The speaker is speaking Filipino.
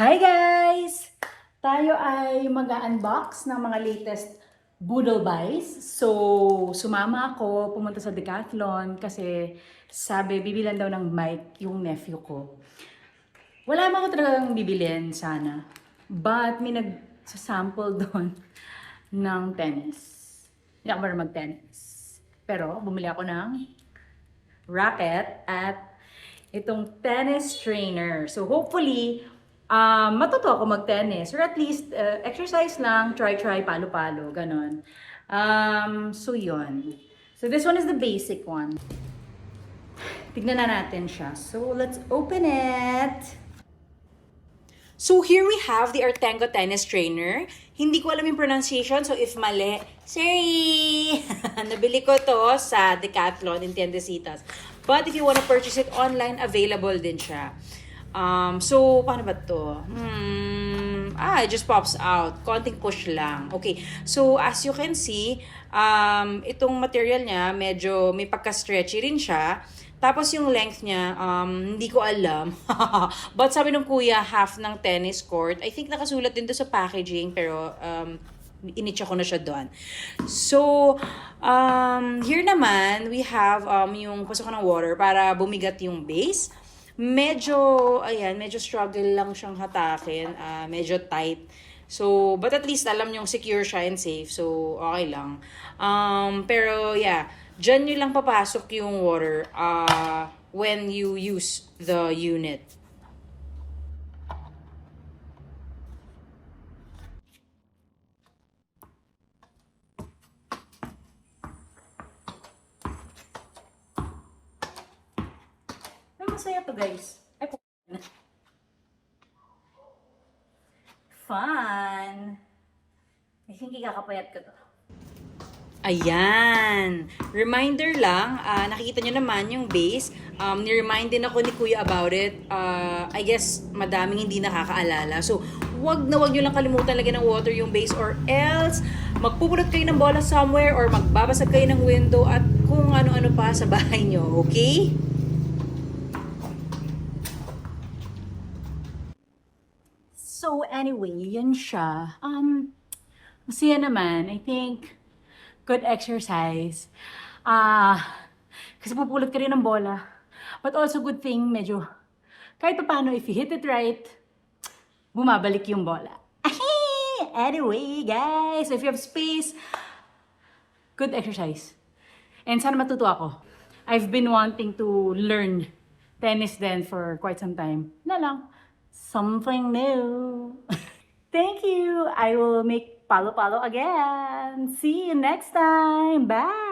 Hi guys! Tayo ay mag-unbox ng mga latest Boodle buys. So, sumama ako, pumunta sa Decathlon kasi sabi bibilan daw ng mic yung nephew ko. Wala naman ako talagang bibilin sana. But may nagsasample doon ng tennis. Hindi ako marunong mag-tennis. Pero bumili ako ng racket at itong tennis trainer. So hopefully, matuto ako mag-tennis or at least exercise lang, try, palo-palo, ganon. So yun. So this one is the basic one. Tignan na natin siya. So let's open it. So here we have the Artengo tennis trainer. Hindi ko alam yung pronunciation, so if mali, sorry! Nabili ko to sa Decathlon in Tiendesitas. But if you wanna purchase it online, available din siya. So, paano ba to? It just pops out. Konting push lang. Okay. So, as you can see, itong material niya, medyo may pagka-stretchy rin siya. Tapos yung length niya, hindi ko alam. But sabi ng kuya, half ng tennis court. I think nakasulat din to sa packaging, pero initcha ko na siya doon. So, here naman, we have yung pasok ng water para bumigat yung base. Medyo struggle lang siyang hatakin. Medyo tight. So, but at least alam nyong secure siya and safe. So, okay lang. Pero, yeah. Diyan nyo lang papasok yung water when you use the unit. Ay, masaya to guys. Ay, fun! I think ikakapayat ko to. Ayan. Reminder lang, nakikita nyo naman yung base. Ni-remind din ako ni Kuya about it. I guess madaming hindi nakakaalala. So, wag nyo lang kalimutan lagyan ng water yung base or else magpupulot kayo ng bola somewhere or magbabasag kayo ng window at kung ano-ano pa sa bahay nyo. Okay? So, anyway, yun siya. Masaya naman. I think good exercise. Kasi pupulot ka rin ng bola. But also good thing, medyo, kahit pa paano, if you hit it right, bumabalik yung bola. Anyway, guys, if you have space, good exercise. And sana matuto ako. I've been wanting to learn tennis then for quite some time. Na lang, something new. Thank you. I will make palo-palo again. See you next time. Bye.